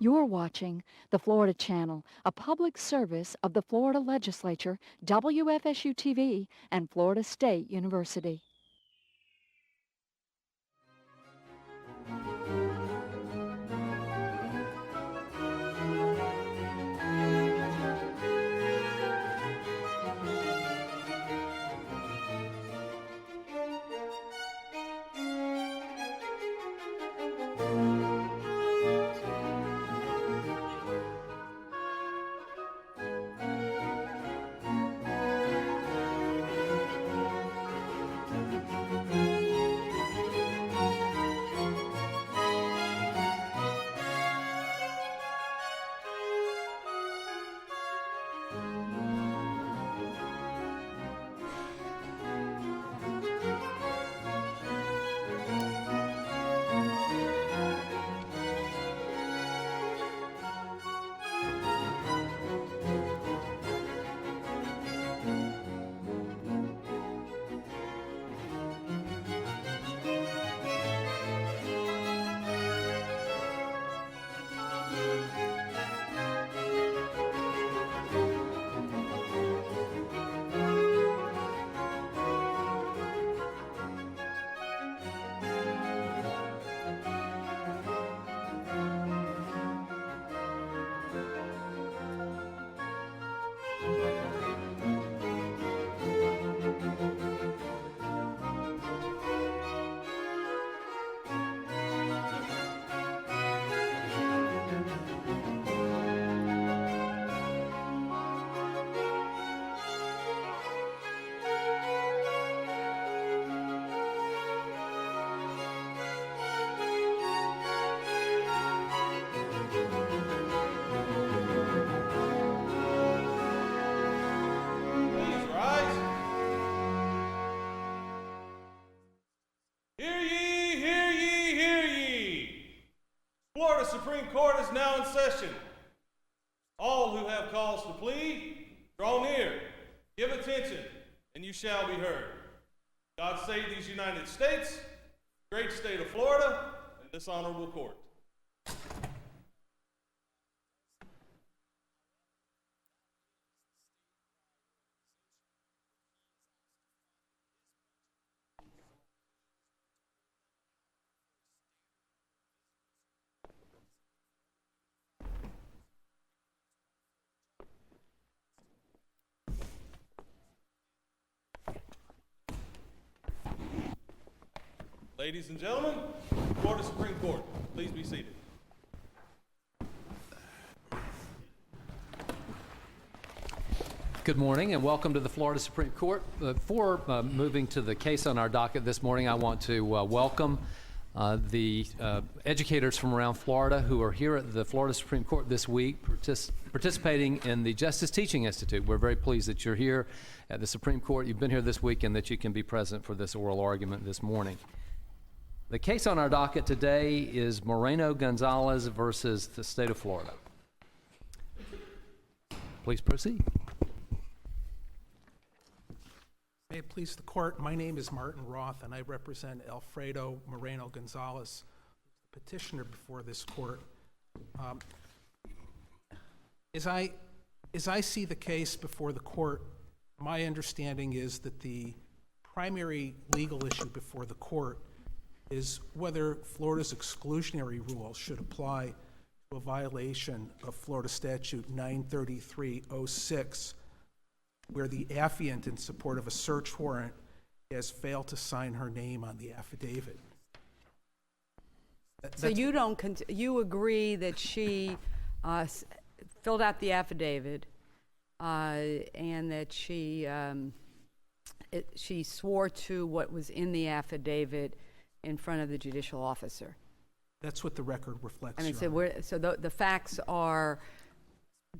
You're watching the Florida Channel, a public service of the Florida Legislature, WFSU-TV, and Florida State University. Florida Supreme Court is now in session. All who have cause to plead, draw near, give attention, and you shall be heard. God save these United States, great state of Florida, and this honorable court. Ladies and gentlemen, Florida Supreme Court, please be seated. Good morning and welcome to the Florida Supreme Court. Before moving to the case on our docket this morning, I want to welcome the educators from around Florida who are here at the Florida Supreme Court this week participating in the Justice Teaching Institute. We're very pleased that you're here at the Supreme Court. You've been here this week and that you can be present for this oral argument this morning. The case on our docket today is Moreno Gonzalez versus the state of Florida. Please proceed. May it please the court, my name is Martin Roth and I represent Alfredo Moreno Gonzalez, petitioner before this court. As I see the case before the court, my understanding is that the primary legal issue before the court is whether Florida's exclusionary rule should apply to a violation of Florida Statute 933-06, where the affiant in support of a search warrant has failed to sign her name on the affidavit. So you agree that she filled out the affidavit and that she swore to what was in the affidavit in front of the judicial officer? That's what the record reflects. I mean, so the facts are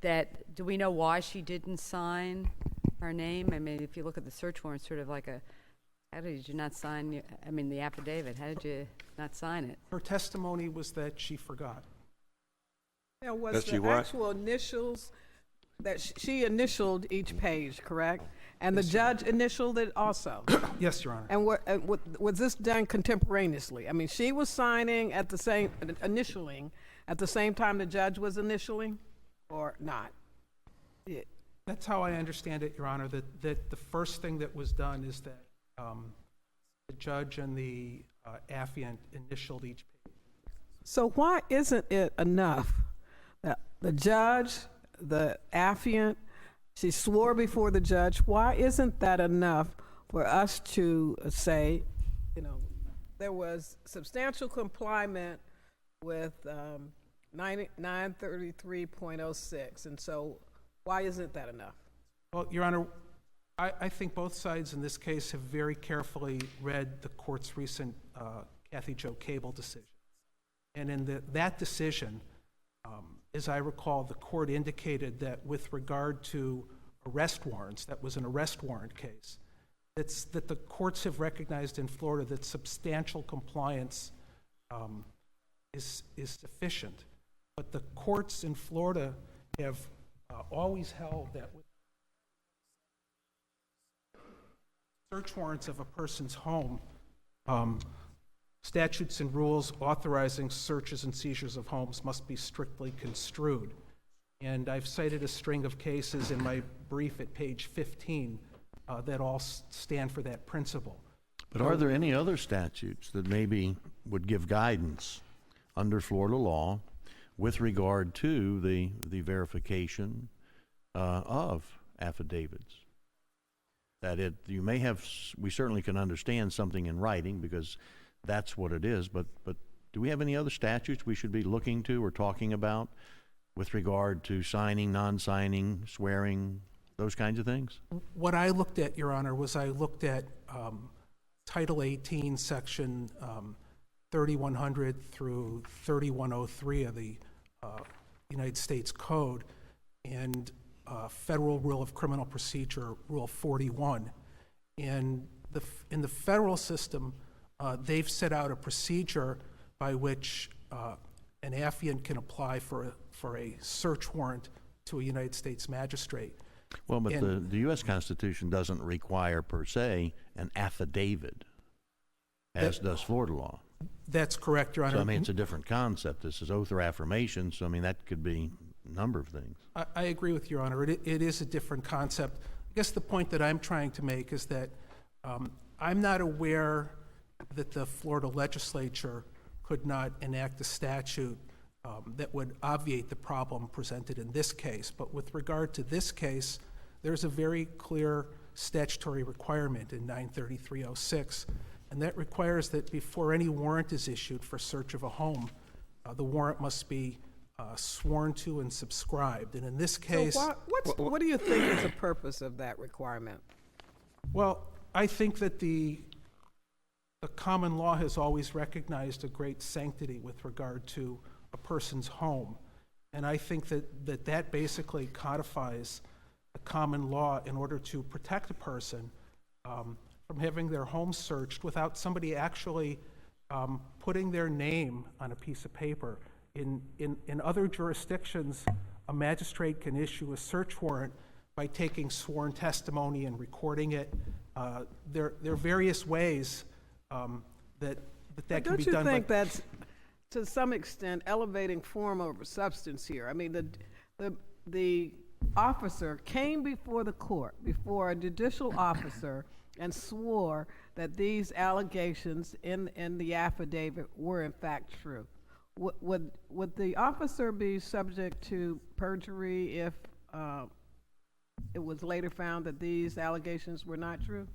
that, do we know why she didn't sign her name? I mean, if you look at the search warrant, sort of like how did you not sign, the affidavit? How did you not sign it? Her testimony was that she forgot. There was the actual initials that she initialed each page, correct? And the judge initialed it also? Yes, Your Honor. And was this done contemporaneously? I mean, she was signing at the same, initialing at the same time the judge was initialing, or not? That's how I understand it, Your Honor, that the first thing that was done is that the judge and the affiant initialed each page. So why isn't it enough that the judge, the affiant, she swore before the judge, why isn't that enough for us to say, there was substantial compliance with 933.06, and so why isn't that enough? Well, Your Honor, I think both sides in this case have very carefully read the court's recent Kathy Jo Cable decision. And in that decision, as I recall, the court indicated that with regard to arrest warrants, that was an arrest warrant case, that the courts have recognized in Florida that substantial compliance is sufficient. But the courts in Florida have always held that with search warrants of a person's home, statutes and rules authorizing searches and seizures of homes must be strictly construed. And I've cited a string of cases in my brief at page 15 that all stand for that principle. But are there any other statutes that maybe would give guidance under Florida law with regard to the verification of affidavits? That you may have, we certainly can understand something in writing because that's what it is, but do we have any other statutes we should be looking to or talking about with regard to signing, non-signing, swearing, those kinds of things? What I looked at, Your Honor, was I looked at Title 18, Section 3100 through 3103 of the United States Code, and Federal Rule of Criminal Procedure, Rule 41. And in the federal system, they've set out a procedure by which an affiant can apply for a search warrant to a United States magistrate. Well, but the U.S. Constitution doesn't require per se an affidavit, as does Florida law. That's correct, Your Honor. So, I mean, it's a different concept. This is oath or affirmation, so, I mean, that could be a number of things. I agree with Your Honor. It is a different concept. I guess the point that I'm trying to make is that I'm not aware that the Florida legislature could not enact a statute that would obviate the problem presented in this case. But with regard to this case, there's a very clear statutory requirement in 933.06, and that requires that before any warrant is issued for search of a home, the warrant must be sworn to and subscribed. And in this case... So what do you think is the purpose of that requirement? Well, I think that the common law has always recognized a great sanctity with regard to a person's home. And I think that basically codifies the common law in order to protect a person from having their home searched without somebody actually putting their name on a piece of paper. In other jurisdictions, a magistrate can issue a search warrant by taking sworn testimony and recording it. There are various ways that can be done. Don't you think that's, to some extent, elevating form over substance here? I mean, the officer came before the court, before a judicial officer, and swore that these allegations in the affidavit were in fact true. Would the officer be subject to perjury if it was later found that these allegations were not true?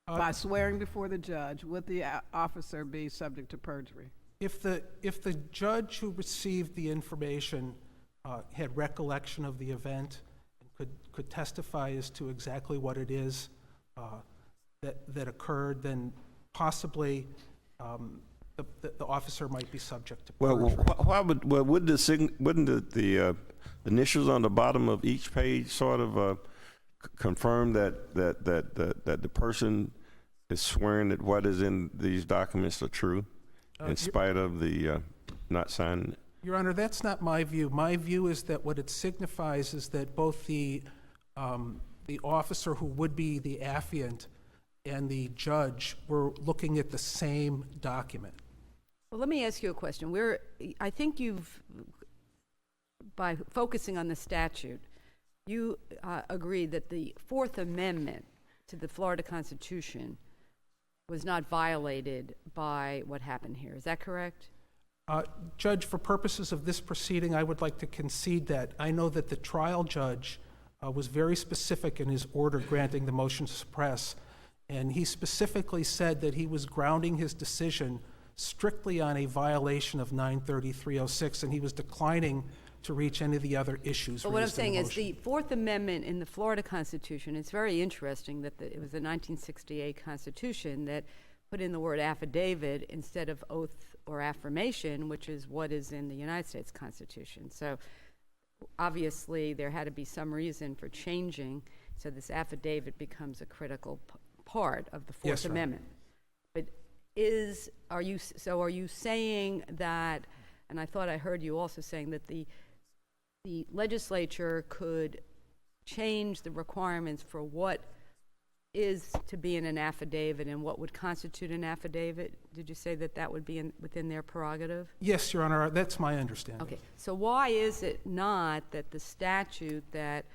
By swearing before the judge, would the officer be subject to perjury? If the judge who received the information had recollection of the event and could testify as to exactly what it is that occurred, then possibly the officer might be subject to perjury. Wouldn't the initials on the bottom of each page sort of confirm that the person is swearing that what is in these documents are true, in spite of the not signing it? Your Honor, that's not my view. My view is that what it signifies is that both the officer who would be the affiant and the judge were looking at the same document. Well, let me ask you a question. I think by focusing on the statute, you agree that the Fourth Amendment to the Florida Constitution was not violated by what happened here. Is that correct? Judge, for purposes of this proceeding, I would like to concede that. I know that the trial judge was very specific in his order granting the motion to suppress, and he specifically said that he was grounding his decision strictly on a violation of 93306, and he was declining to reach any of the other issues. But what I'm saying is the Fourth Amendment in the Florida Constitution, it's very interesting that it was the 1968 Constitution that put in the word affidavit instead of oath or affirmation, which is what is in the United States Constitution. So obviously there had to be some reason for changing, so this affidavit becomes a critical part of the Fourth Amendment. But are you saying that, and I thought I heard you also saying that the legislature could change the requirements for what is to be in an affidavit and what would constitute an affidavit? Did you say that would be within their prerogative? Yes, Your Honor, that's my understanding. Okay, so why is it not that the statute that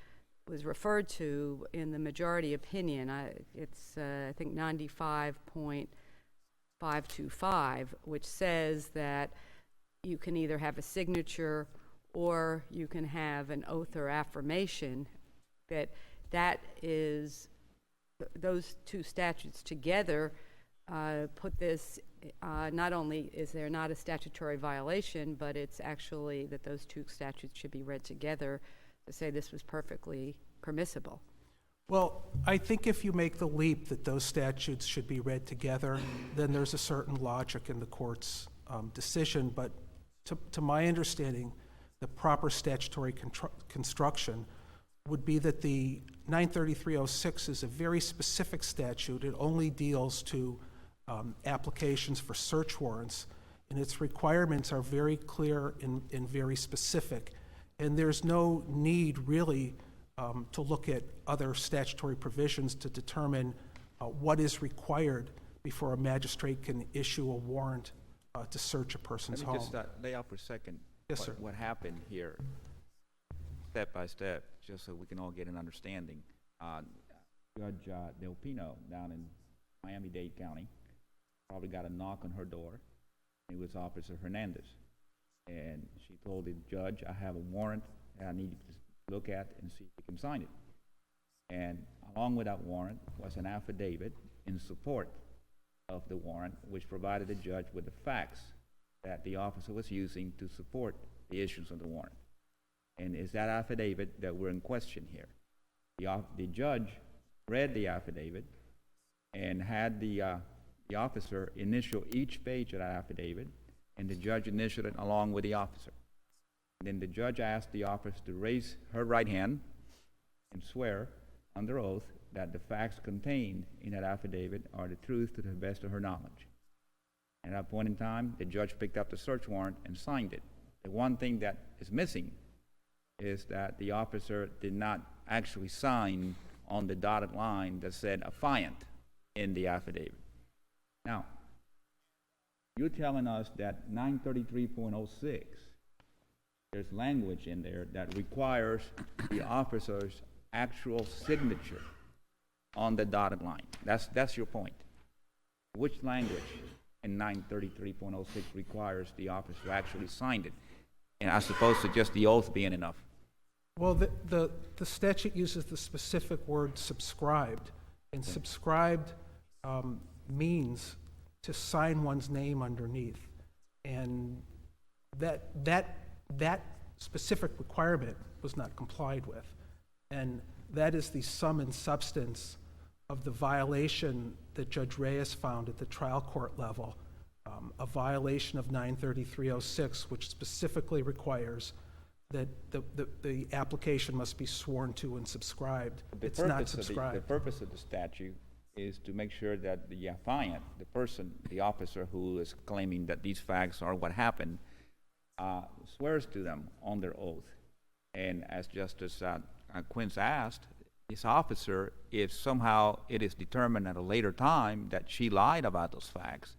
was referred to in the majority opinion, it's I think 95.525, which says that you can either have a signature or you can have an oath or affirmation, that is, those two statutes together put this, not only is there not a statutory violation, but it's actually that those two statutes should be read together to say this was perfectly permissible. Well, I think if you make the leap that those statutes should be read together, then there's a certain logic in the court's decision. But to my understanding, the proper statutory construction would be that the 93306 is a very specific statute. It only deals to applications for search warrants, and its requirements are very clear and very specific. And there's no need really to look at other statutory provisions to determine what is required before a magistrate can issue a warrant to search a person's home. Let me just lay out for a second what happened here, step by step, just so we can all get an understanding. Judge Del Pino down in Miami-Dade County probably got a knock on her door. It was Officer Hernandez. And she told the judge, I have a warrant that I need you to look at and see if you can sign it. And along with that warrant was an affidavit in support of the warrant, which provided the judge with the facts that the officer was using to support the issuance of the warrant. And it's that affidavit that we're in question here. The judge read the affidavit and had the officer initial each page of that affidavit, and the judge initialed it along with the officer. And then the judge asked the officer to raise her right hand and swear under oath that the facts contained in that affidavit are the truth to the best of her knowledge. At that point in time, the judge picked up the search warrant and signed it. The one thing that is missing is that the officer did not actually sign on the dotted line that said affiant in the affidavit. Now, you're telling us that 933.06, there's language in there that requires the officer's actual signature on the dotted line. That's your point. Which language in 933.06 requires the officer to actually sign it, and as opposed to just the oath being enough? Well, the statute uses the specific word subscribed, and subscribed means to sign one's name underneath, and that specific requirement was not complied with, and that is the sum and substance of the violation that Judge Reyes found at the trial court level, a violation of 933.06, which specifically requires that the application must be sworn to and subscribed. It's not subscribed. The purpose of the statute is to make sure that the affiant, the person, the officer who is claiming that these facts are what happened, swears to them on their oath. And as Justice Quince asked, this officer, if somehow it is determined at a later time that she lied about those facts,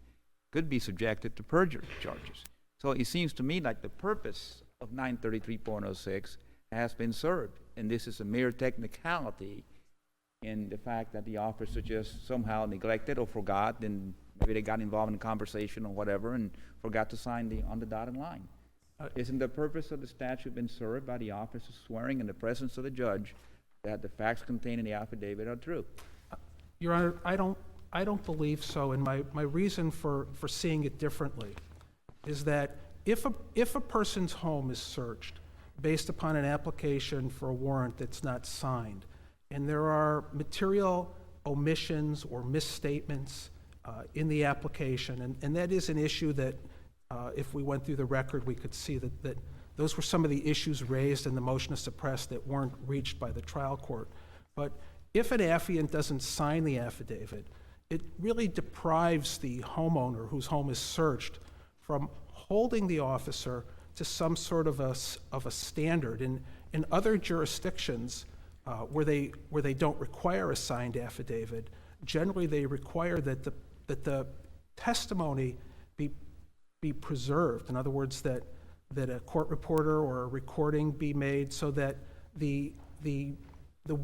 could be subjected to perjury charges. So it seems to me like the purpose of 933.06 has been served, and this is a mere technicality in the fact that the officer just somehow neglected or forgot, and maybe they got involved in a conversation or whatever and forgot to sign on the dotted line. Isn't the purpose of the statute been served by the officer swearing in the presence of the judge that the facts contained in the affidavit are true? Your Honor, I don't believe so, and my reason for seeing it differently is that if a person's home is searched based upon an application for a warrant that's not signed, and there are material omissions or misstatements in the application, and that is an issue that if we went through the record, we could see that those were some of the issues raised in the motion to suppress that weren't reached by the trial court. But if an affiant doesn't sign the affidavit, it really deprives the homeowner whose home is searched from holding the officer to some sort of a standard. In other jurisdictions where they don't require a signed affidavit, generally they require that the testimony be preserved. In other words, that a court reporter or a recording be made so that the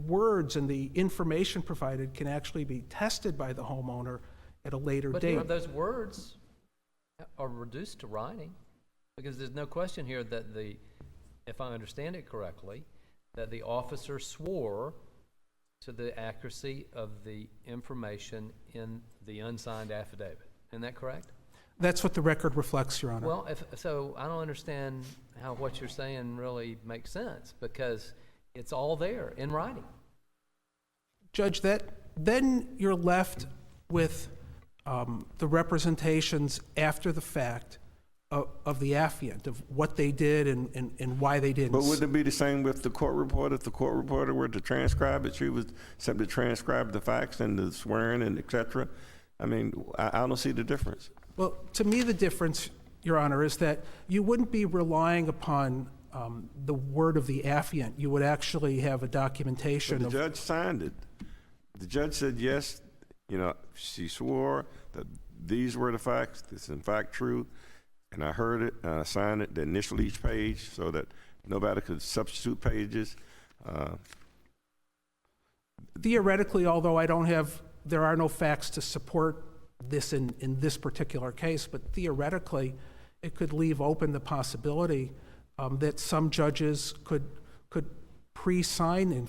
words and the information provided can actually be tested by the homeowner at a later date. But those words are reduced to writing, because there's no question here that if I understand it correctly, that the officer swore to the accuracy of the information in the unsigned affidavit. Isn't that correct? That's what the record reflects, Your Honor. Well, so I don't understand how what you're saying really makes sense, because it's all there in writing. Judge, then you're left with the representations after the fact of the affiant, of what they did and why they didn't. But wouldn't it be the same with the court reporter? If the court reporter were to transcribe it, she would simply transcribe the facts and the swearing and et cetera. I mean, I don't see the difference. Well, to me, the difference, Your Honor, is that you wouldn't be relying upon the word of the affiant. You would actually have a documentation. But the judge signed it. The judge said, yes, she swore that these were the facts. This is in fact true. And I heard it, and I signed it, the initial each page, so that nobody could substitute pages. Theoretically, although there are no facts to support this in this particular case, but theoretically, it could leave open the possibility that some judges could pre-sign,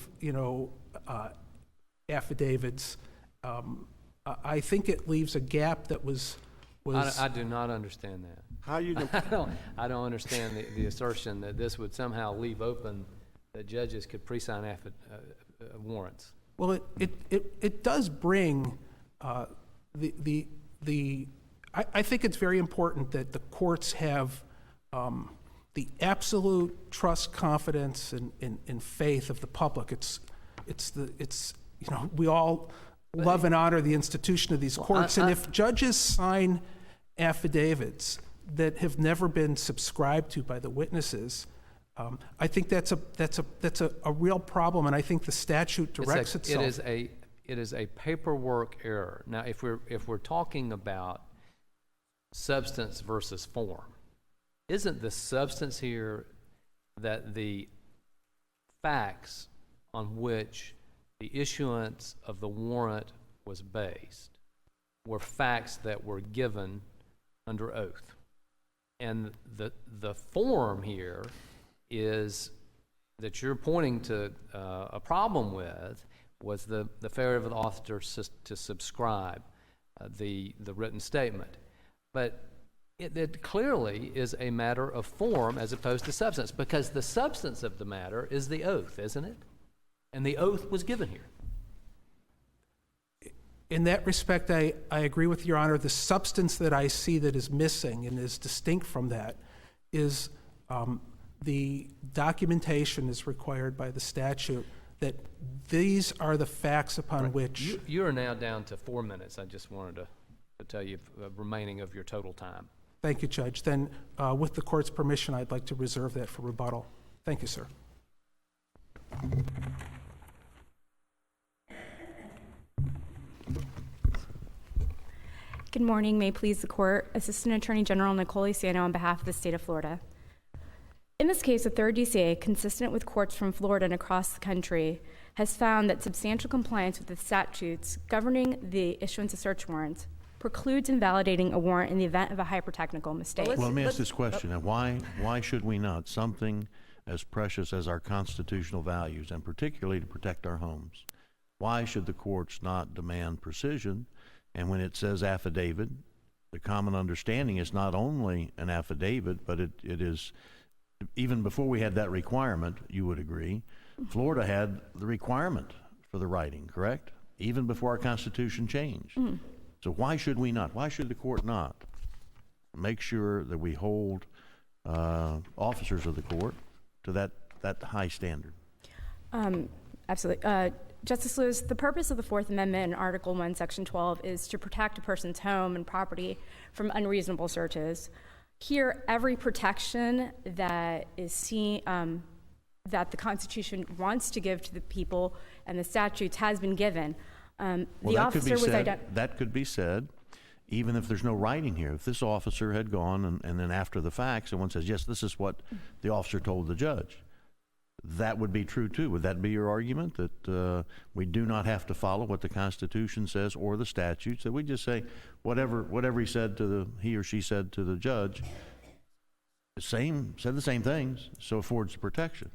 affidavits. I think it leaves a gap that was. I do not understand that. How you I don't understand the assertion that this would somehow leave open that judges could pre-sign warrants. Well, it does bring I think it's very important that the courts have the absolute trust, confidence, and faith of the public. We all love and honor the institution of these courts, and if judges sign affidavits that have never been subscribed to by the witnesses, I think that's a real problem, and I think the statute directs itself. It is a paperwork error. Now, if we're talking about substance versus form, isn't the substance here that the facts on which the issuance of the warrant was based were facts that were given under oath? And the form here is that you're pointing to a problem with was the failure of the author to subscribe the written statement. But it clearly is a matter of form as opposed to substance, because the substance of the matter is the oath, isn't it? And the oath was given here. In that respect, I agree with Your Honor. The substance that I see that is missing and is distinct from that is the documentation is required by the statute that these are the facts upon which... You are now down to 4 minutes. I just wanted to tell you remaining of your total time. Thank you, Judge. Then, with the court's permission, I'd like to reserve that for rebuttal. Thank you, sir. Good morning. May it please the court. Assistant Attorney General Nicole Sano on behalf of the state of Florida. In this case, the third DCA, consistent with courts from Florida and across the country, has found that substantial compliance with the statutes governing the issuance of search warrants precludes invalidating a warrant in the event of a hyper-technical mistake. Well, let me ask this question. Now, why should we not? Something as precious as our constitutional values, and particularly to protect our homes, why should the courts not demand precision? And when it says affidavit, the common understanding is not only an affidavit, but it is, even before we had that requirement, you would agree, Florida had the requirement for the writing, correct? Even before our Constitution changed. So why should we not? Why should the court not make sure that we hold officers of the court to that high standard? Absolutely. Justice Lewis, the purpose of the Fourth Amendment in Article 1, Section 12 is to protect a person's home and property from unreasonable searches. Here, every protection that is seen, that the Constitution wants to give to the people and the statutes has been given. Well, the officer was that could be said, even if there's no writing here. If this officer had gone and then after the fact, someone says, yes, this is what the officer told the judge, that would be true too. Would that be your argument, that we do not have to follow what the Constitution says or the statutes, that we just say whatever he or she said to the judge, said the same things, so affords the protection?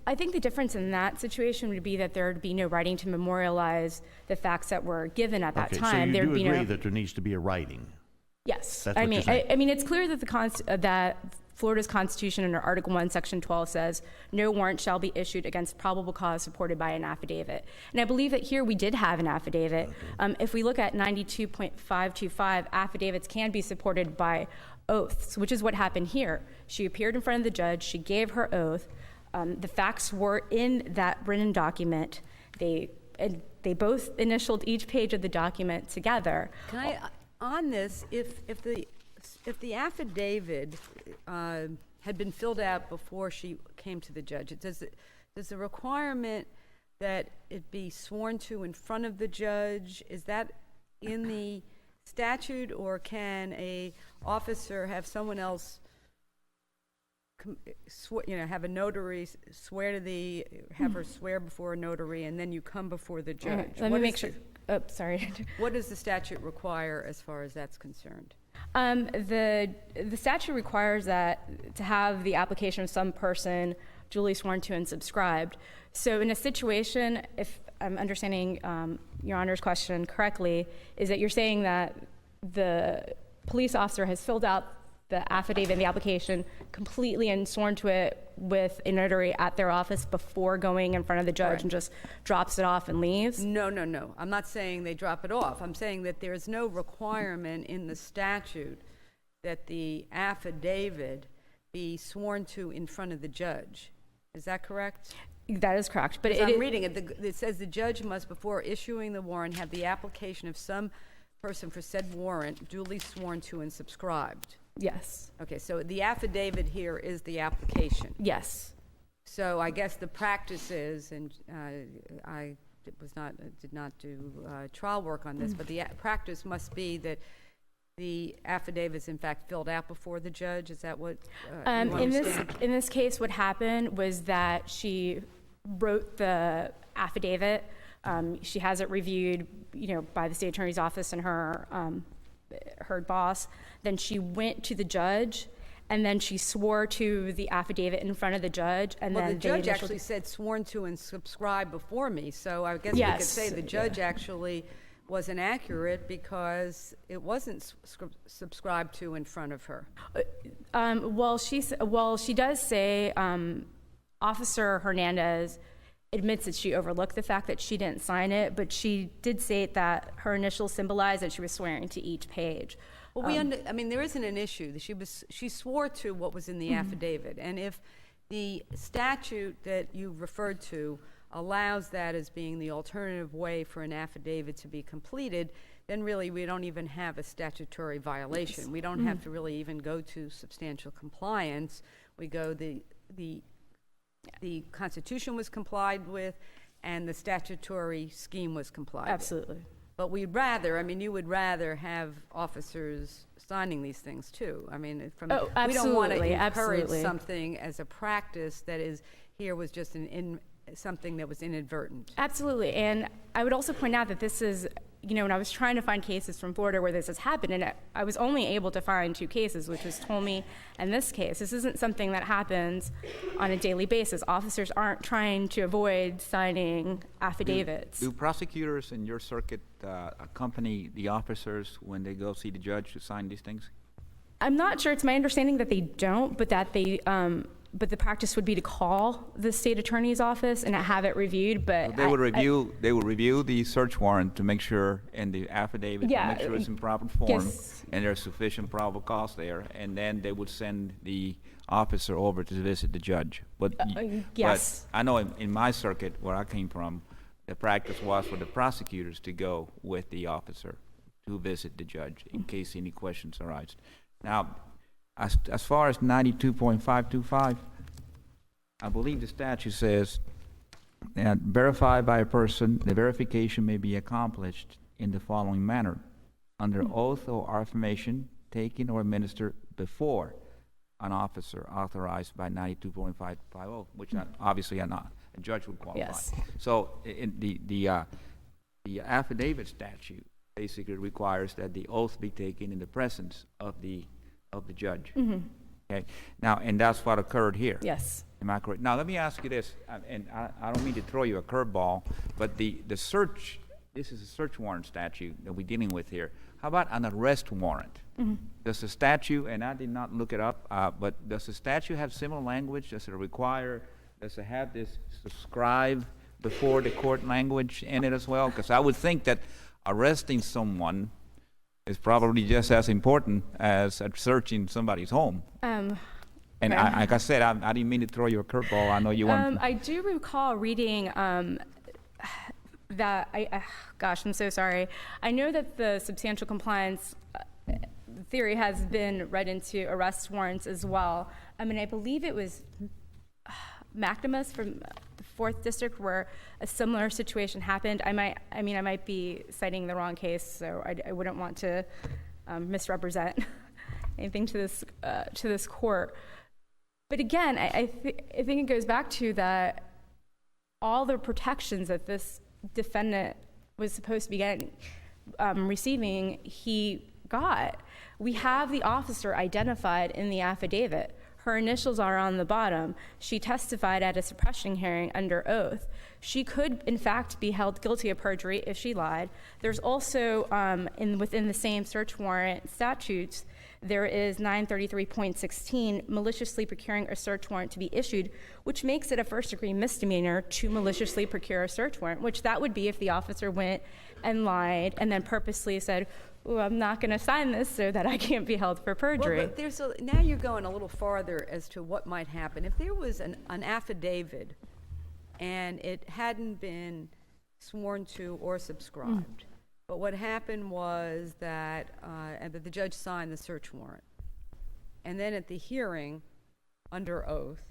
I think the difference in that situation would be that there would be no writing to memorialize the facts that were given at that time. So you There'd do be agree that there needs to be a writing? Yes. That's what you're saying. I mean, it's clear that that Florida's Constitution under Article 1, Section 12 says no warrant shall be issued against probable cause supported by an affidavit. And I believe that here we did have an affidavit. Okay. If we look at 92.525, affidavits can be supported by oaths, which is what happened here. She appeared in front of the judge. She gave her oath. The facts were in that written document. They both initialed each page of the document together. Can I, on this, if the affidavit had been filled out before she came to the judge, does the requirement that it be sworn to in front of the judge, is that in the statute, or can a officer have someone else have a notary have her swear before a notary, and then you come before the judge? Let me make sure. Oh, sorry. What does the statute require as far as that's concerned? The statute requires that to have the application of some person duly sworn to and subscribed. So in a situation, if I'm understanding Your Honor's question correctly, is that you're saying that the police officer has filled out the affidavit and the application completely and sworn to it with a notary at their office before going in front of the judge. Correct. And just drops it off and leaves? No. I'm not saying they drop it off. I'm saying that there is no requirement in the statute that the affidavit be sworn to in front of the judge. Is that correct? That is correct. But I'm reading it. It says the judge must, before issuing the warrant, have the application of some person for said warrant duly sworn to and subscribed. Yes. Okay, so the affidavit here is the application. Yes. So I guess the practice is, and I did not do trial work on this, but the practice must be that the affidavit is in fact filled out before the judge. Is that what you understand? In this case, what happened was that she wrote the affidavit. She has it reviewed, by the state attorney's office and her boss. Then she went to the judge, and then she swore to the affidavit in front of the judge. And well, then the judge actually said sworn to and subscribed before me. So I guess we could say the judge actually was inaccurate because it wasn't subscribed to in front of her. She does say Officer Hernandez admits that she overlooked the fact that she didn't sign it, but she did say that her initials symbolized that she was swearing to each page. Well, there isn't an issue. She swore to what was in the affidavit, and if the statute that you referred to allows that as being the alternative way for an affidavit to be completed, then really we don't even have a statutory violation. We don't have to really even go to substantial compliance. We go the Constitution was complied with, and the statutory scheme was complied with. Absolutely. But we'd rather, I mean, you would rather have officers signing these things too. I mean, we don't want to absolutely, encourage absolutely. something as a practice that is, here was just something that was inadvertent. Absolutely. And I would also point out that this is, when I was trying to find cases from Florida where this has happened, and I was only able to find 2 cases, which was Tolmie and this case. This isn't something that happens on a daily basis. Officers aren't trying to avoid signing affidavits. Do prosecutors in your circuit accompany the officers when they go see the judge to sign these things? I'm not sure. It's my understanding that they don't, but that they, but the practice would be to call the state attorney's office and have it reviewed. But They would review the search warrant to make sure, and the affidavit to make sure it's in proper form, yes. and there's sufficient probable cause there, and then they would send the officer over to visit the judge. But yes. But I know in my circuit where I came from, the practice was for the prosecutors to go with the officer to visit the judge in case any questions arise. Now, as far as 92.525, I believe the statute says that verified by a person, the verification may be accomplished in the following manner: under oath or affirmation taken or administered before an officer authorized by 92.550, which obviously a judge would qualify. Yes. So the affidavit statute basically requires that the oath be taken in the presence of the judge. Mm-hmm. Okay. Now, and that's what occurred here. Yes. Am I correct? Now, let me ask you this, and I don't mean to throw you a curveball, but the search, this is a search warrant statute that we're dealing with here. How about an arrest warrant? Mm-hmm. Does the statute, and I did not look it up, but does the statute have similar language? Does it require, does it have this subscribe before the court language in it as well? Because I would think that arresting someone is probably just as important as searching somebody's home. And okay. like I said, I didn't mean to throw you a curveball. I know you weren't. I do recall reading that, gosh, I'm so sorry. I know that the substantial compliance theory has been read into arrest warrants as well. I mean, I believe it was McNamara from the 4th District where a similar situation happened. I might be citing the wrong case, so I wouldn't want to misrepresent anything to this court. But again, I think it goes back to that all the protections that this defendant was supposed to be receiving, he got. We have the officer identified in the affidavit. Her initials are on the bottom. She testified at a suppression hearing under oath. She could, in fact, be held guilty of perjury if she lied. There's also, within the same search warrant statutes, there is 933.16, maliciously procuring a search warrant to be issued, which makes it a first-degree misdemeanor to maliciously procure a search warrant, which that would be if the officer went and lied and then purposely said, "Ooh, I'm not going to sign this so that I can't be held for perjury." Well, but now you're going a little farther as to what might happen. If there was an affidavit and it hadn't been sworn to or subscribed, but what happened was that the judge signed the search warrant, and then at the hearing under oath,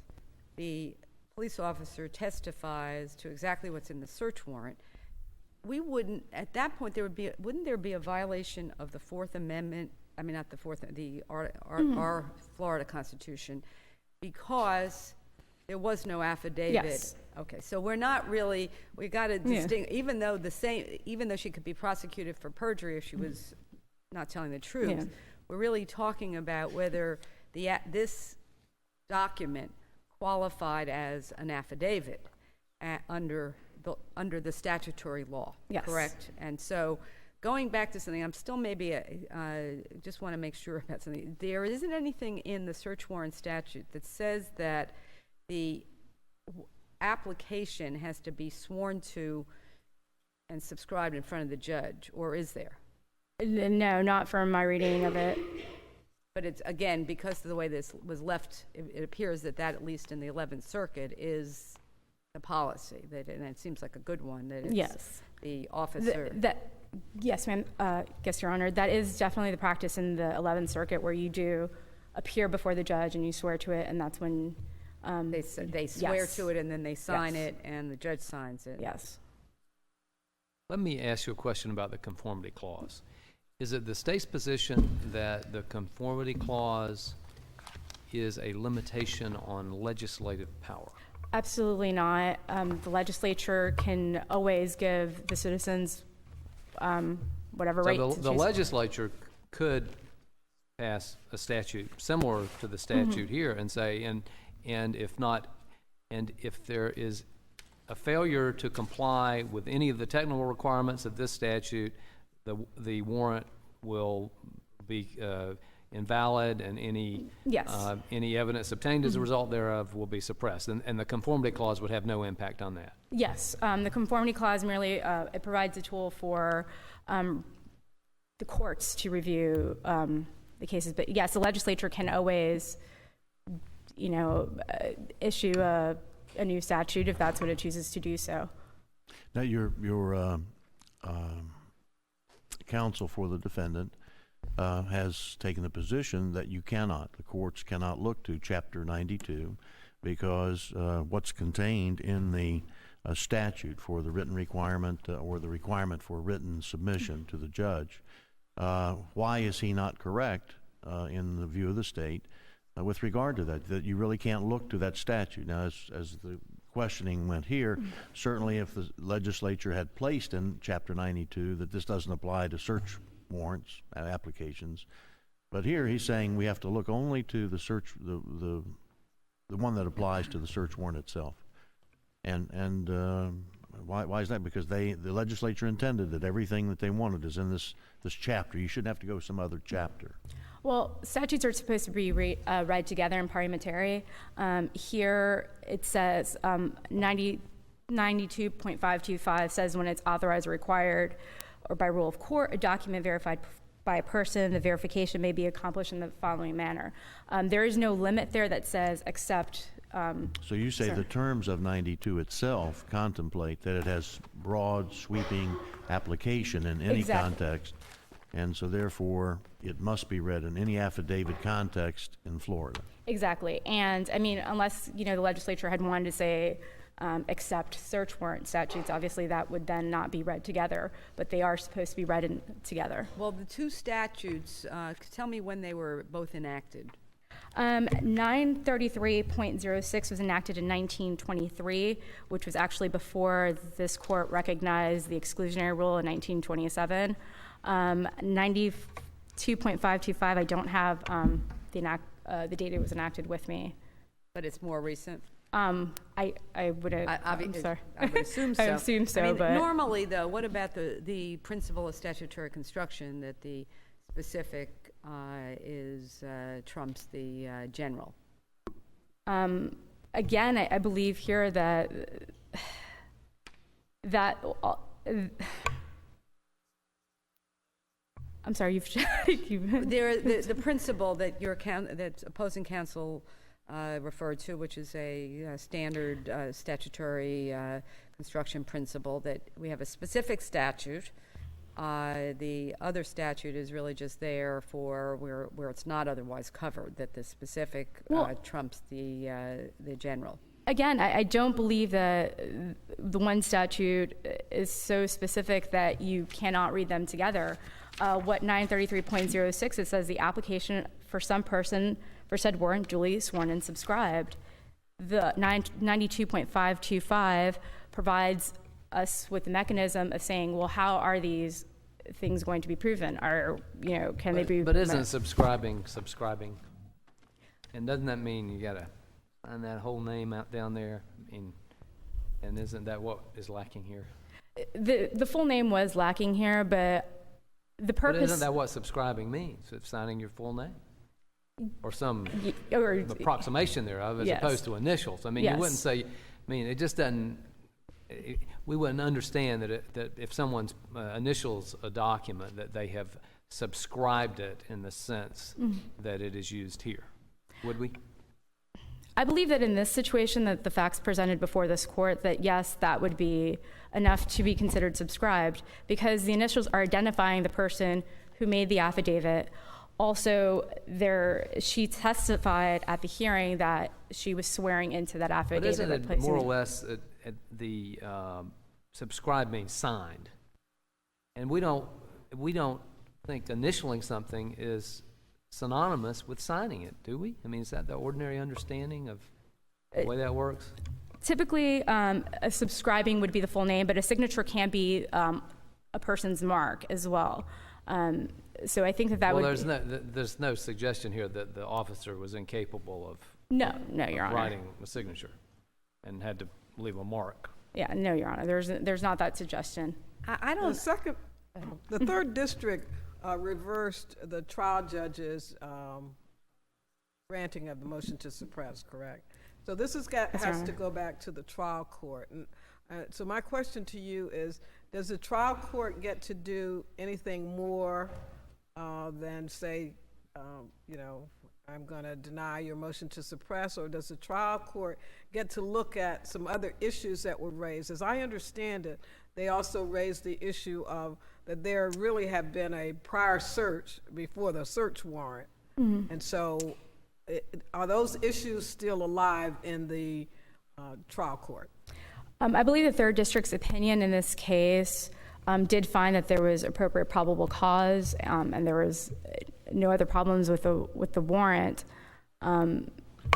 the police officer testifies to exactly what's in the search warrant, we wouldn't, at that point, wouldn't there be a violation of the Fourth Amendment? I mean, not the Fourth, our Florida Constitution, because there was no affidavit. Yes. Okay, so we're not really, we got to distinguish, even though she could be prosecuted for perjury if she was not telling the truth, we're really talking about whether this document qualified as an affidavit under the statutory law, yes. Correct? And so going back to something, I'm still maybe, just want to make sure about something. There isn't anything in the search warrant statute that says that the application has to be sworn to and subscribed in front of the judge, or is there? No, not from my reading of it. But it's, again, because of the way this was left, it appears that at least in the 11th Circuit, is the policy, and it seems like a good one, that it's yes. the officer. Yes, ma'am. Yes, Your Honor. That is definitely the practice in the 11th Circuit, where you do appear before the judge and you swear to it, and that's when they swear to it, and then they sign it, and the judge signs it. Yes. Let me ask you a question about the conformity clause. Is it the state's position that the conformity clause is a limitation on legislative power? Absolutely not. The legislature can always give the citizens whatever right So to the choose. legislature could pass a statute similar to the statute here and say, and if not, and if there is a failure to comply with any of the technical requirements of this statute, the warrant will be invalid, and any evidence obtained as a result thereof will be suppressed, and the conformity clause would have no impact on that. Yes, the conformity clause merely it provides a tool for the courts to review the cases. But yes, the legislature can always, issue a new statute if that's what it chooses to do so. Now, your counsel for the defendant has taken the position that the courts cannot look to Chapter 92 because what's contained in the statute for the written requirement or the requirement for written submission to the judge. Why is he not correct in the view of the state with regard to that you really can't look to that statute? Now, as the questioning went here, certainly if the legislature had placed in Chapter 92 that this doesn't apply to search warrants and applications, but here he's saying we have to look only to the search, the one that applies to the search warrant itself. And why is that? Because the legislature intended that everything that they wanted is in this chapter. You shouldn't have to go some other chapter. Well, statutes are supposed to be read together in parliamentary. Here it says 92.525 says when it's authorized or required or by rule of court, a document verified by a person, the verification may be accomplished in the following manner. There is no limit there that says except. So you say the terms of 92 itself contemplate that it has broad, sweeping application in any context, and so therefore it must be read in any affidavit context in Florida. Exactly, and I mean, unless the legislature had wanted to say except search warrant statutes, obviously that would then not be read together, but they are supposed to be read together. Well, the two statutes, tell me when they were both enacted. 933.06 was enacted in 1923, which was actually before this court recognized the exclusionary rule in 1927. 92.525, I don't have the date it was enacted with me. But it's more recent? I'm sorry. I would assume so. I assume so, I mean, but normally, though, what about the principle of statutory construction that the specific trumps the general? Again, I believe here that I'm sorry, you've the principle that that opposing counsel referred to, which is a standard statutory construction principle, that we have a specific statute. The other statute is really just there for where it's not otherwise covered, that the specific trumps the general. Again, I don't believe that the one statute is so specific that you cannot read them together. What 933.06, it says the application for some person for said warrant duly sworn and subscribed. The 92.525 provides us with the mechanism of saying, well, how are these things going to be proven? Can they be? But isn't subscribing? And doesn't that mean you got to find that whole name out down there? And isn't that what is lacking here? The full name was lacking here, but the purpose. But isn't that what subscribing means? It's signing your full name, or some approximation thereof, as opposed to initials. I mean, you wouldn't say. I mean, it just doesn't. We wouldn't understand that if someone's initials a document, that they have subscribed it in the sense that it is used here. Would we? I believe that in this situation, that the facts presented before this court, that yes, that would be enough to be considered subscribed, because the initials are identifying the person who made the affidavit. Also, she testified at the hearing that she was swearing into that affidavit. But isn't it more or less the subscribed means signed? And we don't think initialing something is synonymous with signing it, do we? I mean, is that the ordinary understanding of the way that works? Typically, a subscribing would be the full name, but a signature can be a person's mark as well. So I think that Well, would... there's no suggestion here that the officer was incapable of No, Your Honor. writing a signature and had to leave a mark. Yeah, no, Your Honor. There's not that suggestion. I don't. The third district reversed the trial judge's granting of the motion to suppress, correct? So this has to go back to the trial court. And so my question to you is, does the trial court get to do anything more than say, I'm going to deny your motion to suppress, or does the trial court get to look at some other issues that were raised? As I understand it, they also raised the issue of that there really have been a prior search before the search warrant. Mm-hmm. And so are those issues still alive in the trial court? I believe the third district's opinion in this case did find that there was appropriate probable cause, and there was no other problems with the warrant. Well,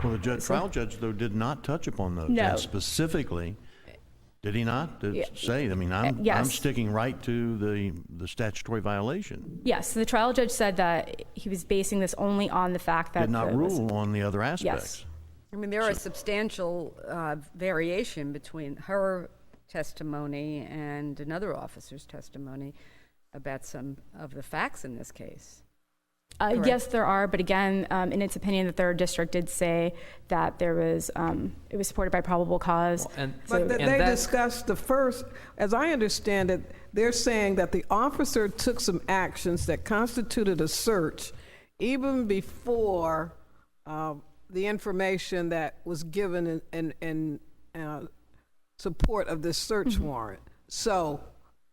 the trial judge, though, did not touch upon those. No. And specifically, did he not? Say, I mean, I'm Yes. sticking right to the statutory violation. Yes, the trial judge said that he was basing this only on the fact that... Did not rule on the other aspects. Yes. I mean, there are substantial variation between her testimony and another officer's testimony about some of the facts in this case. Yes, there are, but again, in its opinion, the third district did say that there was, it was supported by probable cause. Well, But they discussed the first, as I understand it, they're saying that the officer took some actions that constituted a search even before the information that was given in support of this search warrant. So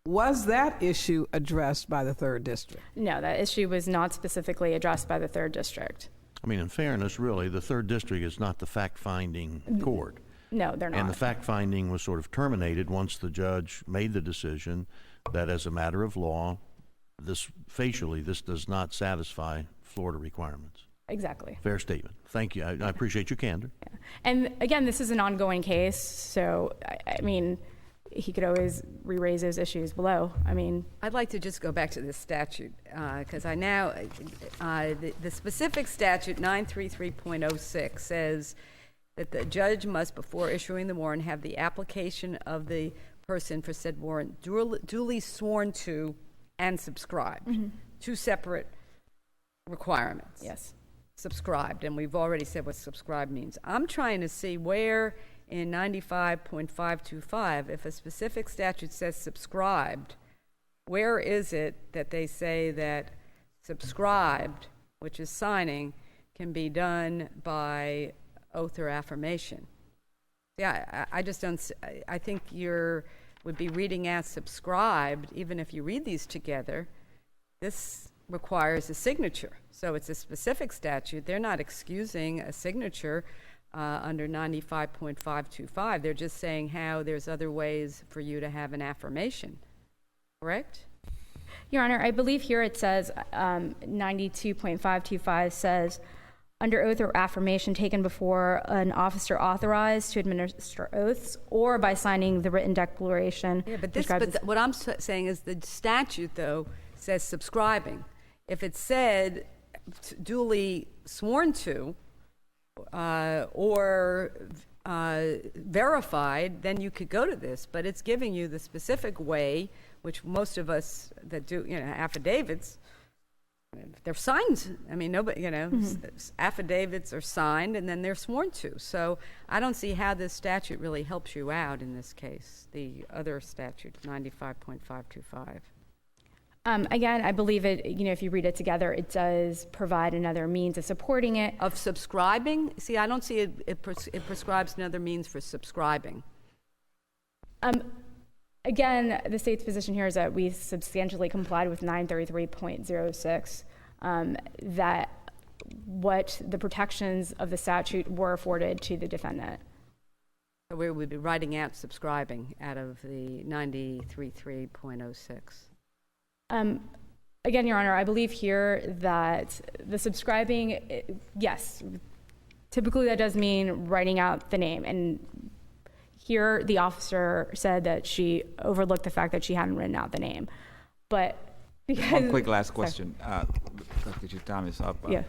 was that issue addressed by the third district? No, that issue was not specifically addressed by the third district. I mean, in fairness, really, the third district is not the fact-finding court. No, they're not. And the fact-finding was sort of terminated once the judge made the decision that as a matter of law, this does not satisfy Florida requirements. Exactly. Fair statement. Thank you. I appreciate your candor. Yeah. And again, this is an ongoing case, so I mean, he could always re-raise those issues below. I mean, I'd like to just go back to this statute, because I now, the specific statute 933.06 says that the judge must, before issuing the warrant, have the application of the person for said warrant duly sworn to and subscribed. Mm-hmm. Two separate requirements. yes. Subscribed, and we've already said what subscribed means. I'm trying to see where in 95.525, if a specific statute says subscribed, where is it that they say that subscribed, which is signing, can be done by oath or affirmation? Yeah, I just don't, I think would be reading as subscribed, even if you read these together. This requires a signature. So it's a specific statute. They're not excusing a signature under 95.525. They're just saying how there's other ways for you to have an affirmation. Correct? Your Honor, I believe here it says 92.525 says, under oath or affirmation taken before an officer authorized to administer oaths or by signing the written declaration. Yeah, but what I'm saying is the statute, though, says subscribing. If it said duly sworn to or verified, then you could go to this. But it's giving you the specific way, which most of us that do, affidavits, they're signed. I mean, nobody, affidavits are signed and then they're sworn to. So I don't see how this statute really helps you out in this case, the other statute, 95.525. Again, I believe it, if you read it together, it does provide another means of supporting it. Of subscribing? See, I don't see it prescribes another means for subscribing. Again, the state's position here is that we substantially complied with 933.06, that what the protections of the statute were afforded to the defendant. So we would be writing out subscribing out of the 933.06. Again, Your Honor, I believe here that the subscribing, yes, typically that does mean writing out the name. And here the officer said that she overlooked the fact that she hadn't written out the name. But because... One quick last question, because your time is up. Yeah.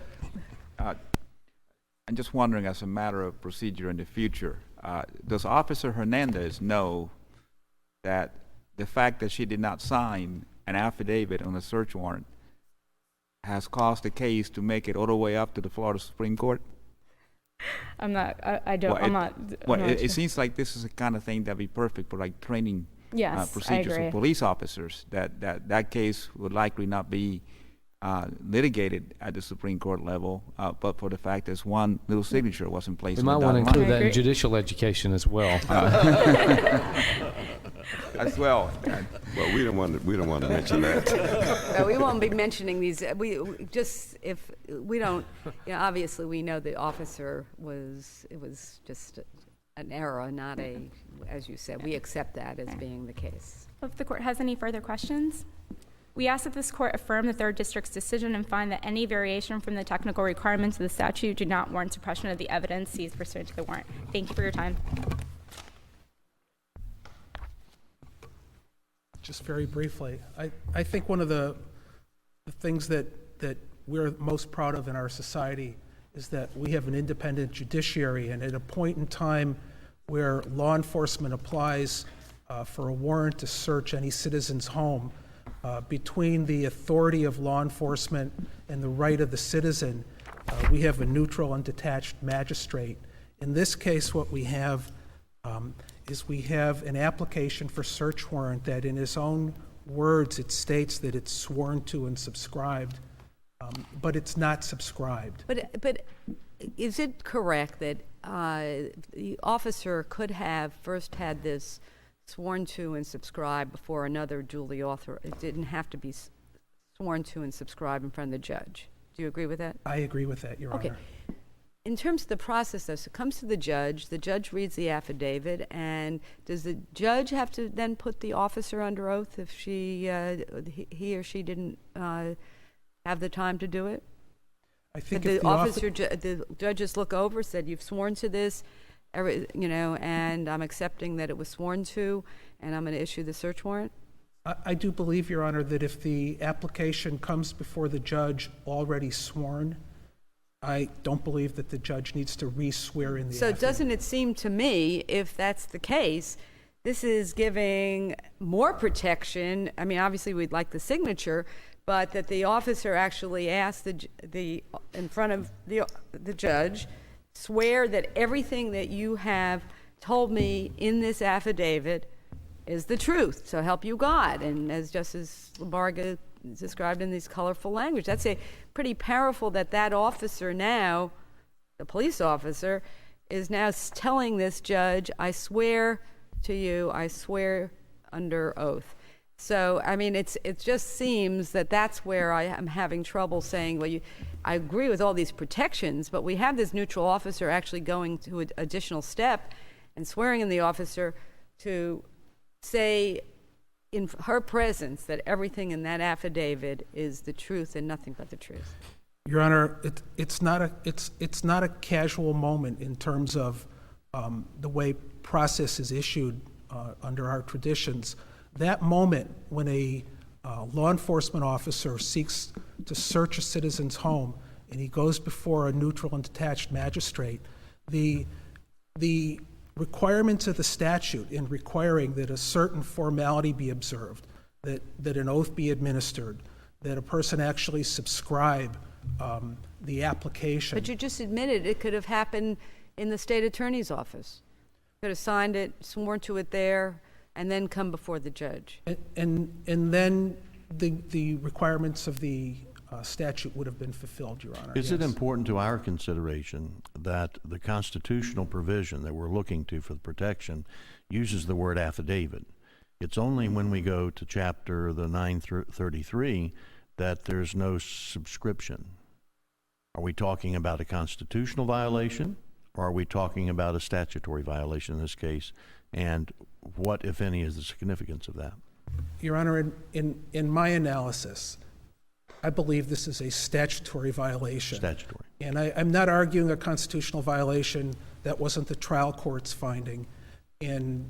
I'm just wondering, as a matter of procedure in the future, does Officer Hernandez know that the fact that she did not sign an affidavit on a search warrant has caused the case to make it all the way up to the Florida Supreme Court? I'm not, I don't, Well, I'm not. Well, I'm not it seems like this is the kind of thing that'd be perfect for like training Yes, procedures I agree. for police officers. That case would likely not be litigated at the Supreme Court level, but for the fact that one little signature wasn't placed. We might on the want to dotted include line. that in judicial education as well. As well. Well, we don't want to mention that. No, we won't be mentioning these. We just, if we don't, obviously we know the officer it was just an error, not a, as you said, we accept that as being the case. If the court has any further questions, we ask that this court affirm the third district's decision and find that any variation from the technical requirements of the statute do not warrant suppression of the evidence seized pursuant to the warrant. Thank you for your time. Just very briefly, I think one of the things that we're most proud of in our society is that we have an independent judiciary, and at a point in time where law enforcement applies for a warrant to search any citizen's home, between the authority of law enforcement and the right of the citizen, we have a neutral and detached magistrate. In this case, what we have is we have an application for search warrant that in his own words it states that it's sworn to and subscribed, but it's not subscribed. But is it correct that the officer could have first had this sworn to and subscribed before another duly authorized? It didn't have to be sworn to and subscribed in front of the judge. Do you agree with that? I agree with that, Your Honor. In terms of the process, though, so it comes to the judge reads the affidavit, and does the judge have to then put the officer under oath if he or she didn't have the time to do it? I think Did if the judges look over, said, you've sworn to this, and I'm accepting that it was sworn to, and I'm going to issue the search warrant? I do believe, Your Honor, that if the application comes before the judge already sworn, I don't believe that the judge needs to re-swear in the affidavit. So doesn't it seem to me, if that's the case, this is giving more protection? I mean, obviously we'd like the signature, but that the officer actually asked in front of the judge, swear that everything that you have told me in this affidavit is the truth, so help you God. And as Justice Labarga described in this colorful language, that's a pretty powerful that officer now, the police officer, is now telling this judge, I swear to you, I swear under oath. So, I mean, it just seems that that's where I am having trouble saying, well, I agree with all these protections, but we have this neutral officer actually going to an additional step and swearing in the officer to say in her presence that everything in that affidavit is the truth and nothing but the truth. Your Honor, it's not a casual moment in terms of the way process is issued under our traditions. That moment when a law enforcement officer seeks to search a citizen's home and he goes before a neutral and detached magistrate, the requirements of the statute in requiring that a certain formality be observed, that an oath be administered, that a person actually subscribe the application. But you just admitted it could have happened in the state attorney's office. Could have signed it, sworn to it there, and then come before the judge. And then the requirements of the statute would have been fulfilled, Your Honor. Is yes. it important to our consideration that the constitutional provision that we're looking to for the protection uses the word affidavit? It's only when we go to chapter the 933 that there's no subscription. Are we talking about a constitutional violation, or are we talking about a statutory violation in this case? And what, if any, is the significance of that? Your Honor, in my analysis, I believe this is a statutory violation. Statutory. And I'm not arguing a constitutional violation. That wasn't the trial court's finding. And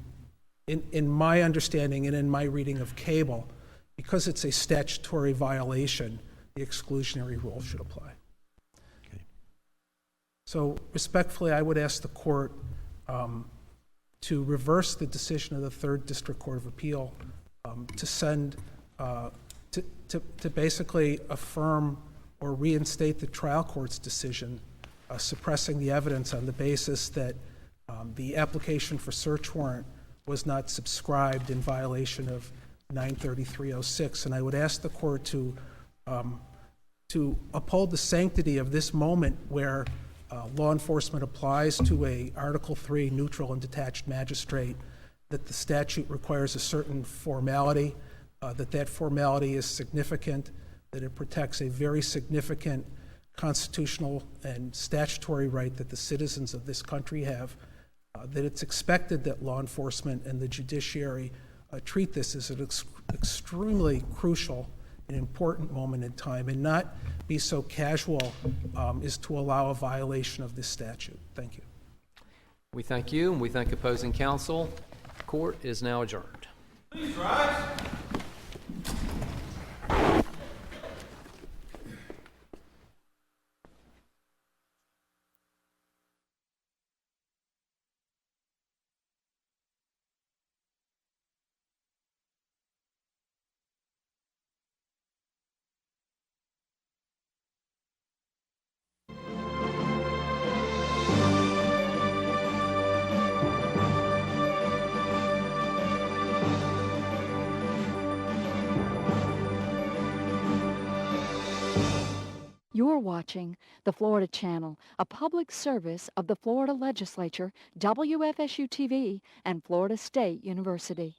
in my understanding and in my reading of Cable, because it's a statutory violation, the exclusionary rule should apply. Okay. So respectfully, I would ask the court to reverse the decision of the Third District Court of Appeal, to send, to basically affirm or reinstate the trial court's decision, suppressing the evidence on the basis that the application for search warrant was not subscribed in violation of 93306. And I would ask the court to uphold the sanctity of this moment where law enforcement applies to a Article III neutral and detached magistrate, that the statute requires a certain formality, that formality is significant, that it protects a very significant constitutional and statutory right that the citizens of this country have, that it's expected that law enforcement and the judiciary treat this as an extremely crucial and important moment in time, and not be so casual as to allow a violation of this statute. Thank you. We thank you, and we thank opposing counsel. Court is now adjourned. Please rise. You're watching the Florida Channel, a public service of the Florida Legislature, WFSU-TV, and Florida State University.